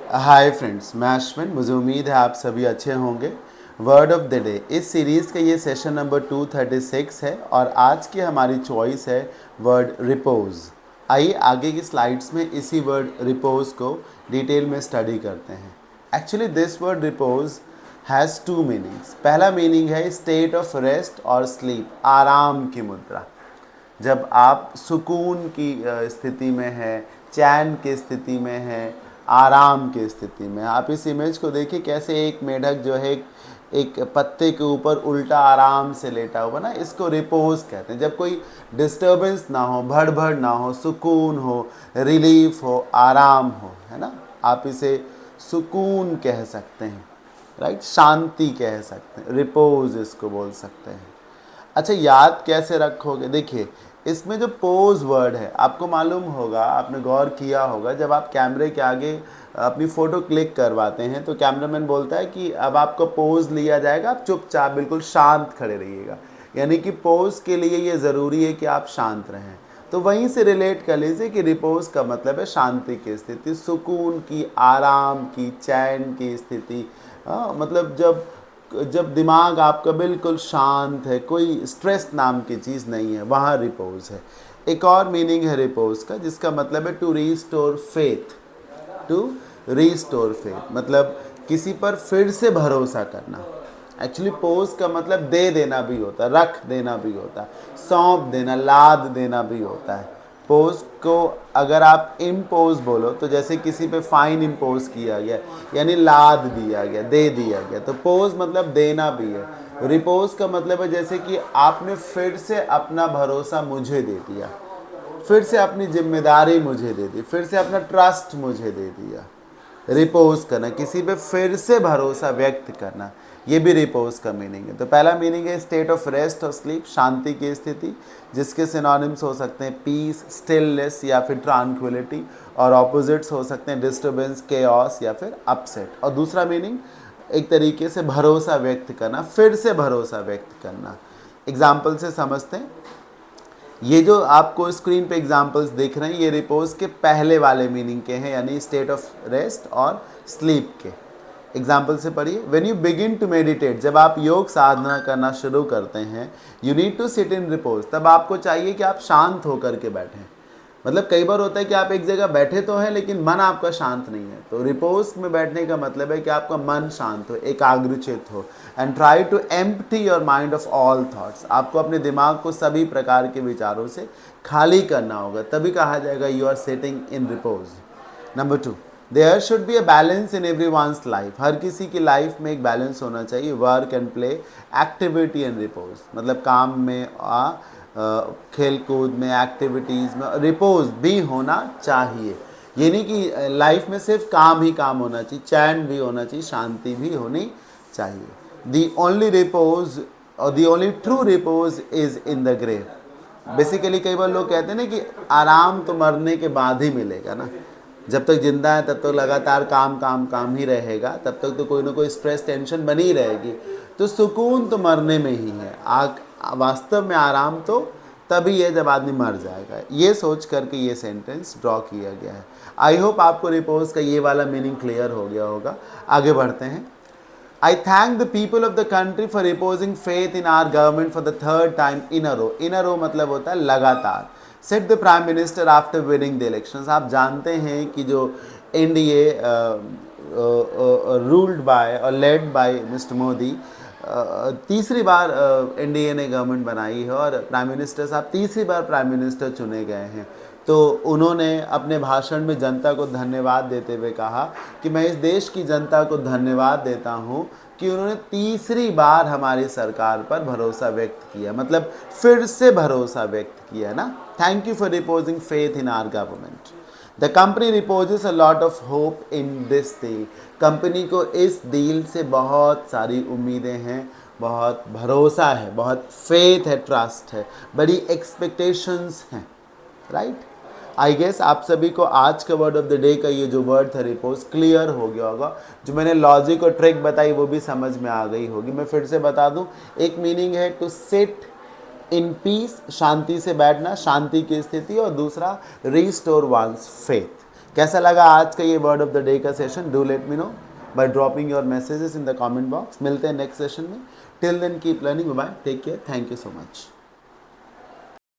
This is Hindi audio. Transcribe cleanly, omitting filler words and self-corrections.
हाय फ्रेंड्स, मैं अश्विन। मुझे उम्मीद है आप सभी अच्छे होंगे। वर्ड ऑफ द डे इस सीरीज़ का ये सेशन नंबर 236 है और आज की हमारी चॉइस है वर्ड रिपोज। आइए आगे की स्लाइड्स में इसी वर्ड रिपोज को डिटेल में स्टडी करते हैं। Actually this word repose has two meanings. पहला मीनिंग है स्टेट ऑफ रेस्ट और स्लीप, आराम की मुद्रा। जब आप सुकून की स्थिति में हैं, चैन की स्थिति में हैं, आराम की स्थिति में। आप इस इमेज को देखिए, कैसे एक मेढक जो है एक पत्ते के ऊपर उल्टा आराम से लेटा हुआ ना, इसको रिपोज कहते हैं। जब कोई डिस्टर्बेंस ना हो, भड़बड़ ना हो, सुकून हो, रिलीफ हो, आराम हो, है ना। आप इसे सुकून कह सकते हैं, राइट, शांति कह सकते हैं, रिपोज इसको बोल सकते हैं। अच्छा, याद कैसे रखोगे? देखिए, इसमें जो पोज वर्ड है, आपको मालूम होगा, आपने गौर किया होगा, जब आप कैमरे के आगे अपनी फ़ोटो क्लिक करवाते हैं तो कैमरामैन बोलता है कि अब आपको पोज लिया जाएगा, आप चुपचाप बिल्कुल शांत खड़े रहिएगा। यानी कि पोज के लिए ये ज़रूरी है कि आप शांत रहें। तो वहीं से रिलेट कर लीजिए कि रिपोज का मतलब है शांति की स्थिति, सुकून की, आराम की, चैन की स्थिति। मतलब जब जब दिमाग आपका बिल्कुल शांत है, कोई स्ट्रेस नाम की चीज़ नहीं है, वहाँ रिपोज है। एक और मीनिंग है रिपोज का, जिसका मतलब है to restore faith. To restore faith मतलब किसी पर फिर से भरोसा करना। एक्चुअली पोज का मतलब दे देना भी होता है, रख देना भी होता है, सौंप देना, लाद देना भी होता है। पोज को अगर आप इम्पोज बोलो तो जैसे किसी पे फाइन इम्पोज किया गया, यानी लाद दिया गया, दे दिया गया, तो पोज मतलब देना भी है। रिपोज का मतलब है जैसे कि आपने फिर से अपना भरोसा मुझे दे दिया, फिर से अपनी जिम्मेदारी मुझे दे दी, फिर से अपना ट्रस्ट मुझे दे दिया। रिपोज करना, किसी पे फिर से भरोसा व्यक्त करना, ये भी रिपोज का मीनिंग है। तो पहला मीनिंग है स्टेट ऑफ रेस्ट और स्लीप, शांति की स्थिति, जिसके सिनोनिम्स हो सकते हैं पीस, स्टिलनेस या फिर ट्रांक्विलिटी, और ऑपोजिट्स हो सकते हैं डिस्टर्बेंस, केओस या फिर अपसेट। और दूसरा मीनिंग एक तरीके से भरोसा व्यक्त करना, फिर से भरोसा व्यक्त करना। एग्जाम्पल से समझते हैं। ये जो आपको स्क्रीन पे एग्जांपल्स देख रहे हैं, ये रिपोज के पहले वाले मीनिंग के हैं, यानी स्टेट ऑफ रेस्ट और स्लीप के। एग्जाम्पल से पढ़िए। When you begin to meditate, जब आप योग साधना करना शुरू करते हैं, you need to sit in repose, तब आपको चाहिए कि आप शांत होकर के बैठें। मतलब कई बार होता है कि आप एक जगह बैठे तो हैं लेकिन मन आपका शांत नहीं है। तो रिपोज में बैठने का मतलब है कि आपका मन शांत हो, एकाग्रचित हो। And try to empty your mind of all thoughts, आपको अपने दिमाग को सभी प्रकार के विचारों से खाली करना होगा, तभी कहा जाएगा you are sitting in repose. Number 2, there should be a balance in every one's life, हर किसी की लाइफ में एक बैलेंस होना चाहिए। Work and play, activity and repose, मतलब काम में खेल कूद में, एक्टिविटीज़ में रिपोज भी होना चाहिए। ये नहीं कि लाइफ में सिर्फ काम ही काम होना चाहिए, चैन भी होना चाहिए, शांति भी होनी चाहिए। दी ओनली रिपोज और the only true repose is in the grave. Basically कई बार लोग कहते हैं ना कि आराम तो मरने के बाद ही मिलेगा ना। जब तक जिंदा है तब तक लगातार काम काम काम ही रहेगा, तब तक तो कोई ना कोई स्ट्रेस, टेंशन बनी रहेगी। तो सुकून तो मरने में ही है, वास्तव में आराम तो तभी है जब आदमी मर जाएगा। ये सोच करके ये सेंटेंस ड्रॉ किया गया है। आई होप आपको रिपोज का ये वाला मीनिंग क्लियर हो गया होगा। आगे बढ़ते हैं। I thank the people of the country for reposing faith in our government for the third time in a row. In a row मतलब होता है लगातार। Said the Prime Minister after winning the elections. आप जानते हैं कि जो NDA रूल्ड बाय और लेड बाय मिस्टर मोदी, तीसरी बार NDA ने गवर्नमेंट बनाई है और प्राइम मिनिस्टर साहब तीसरी बार प्राइम मिनिस्टर चुने गए हैं। तो उन्होंने अपने भाषण में जनता को धन्यवाद देते हुए कहा कि मैं इस देश की जनता को धन्यवाद देता हूं कि उन्होंने तीसरी बार हमारी सरकार पर भरोसा व्यक्त किया, मतलब फिर से भरोसा व्यक्त किया ना। Thank you for reposing faith in our government. The company reposes a lot of hope in this deal. Company को इस डील से बहुत सारी उम्मीदें हैं, बहुत भरोसा है, बहुत फेथ है, ट्रस्ट है, बड़ी एक्सपेक्टेशंस हैं, राइट। आई गेस आप सभी को आज का वर्ड ऑफ द डे का ये जो वर्ड था रिपोज क्लियर हो गया होगा। जो मैंने लॉजिक और ट्रिक बताई वो भी समझ में आ गई होगी। मैं फिर से बता दूं, एक मीनिंग है टू सिट इन पीस, शांति से बैठना, शांति की स्थिति, और दूसरा रीस्टोर वंस फेथ, कैसा लगा आज का ये वर्ड ऑफ द डे का session? Do let me know by dropping your messages in the comment box. मिलते हैं नेक्स्ट सेशन में। Till then keep learning, bye, take care, thank you so much.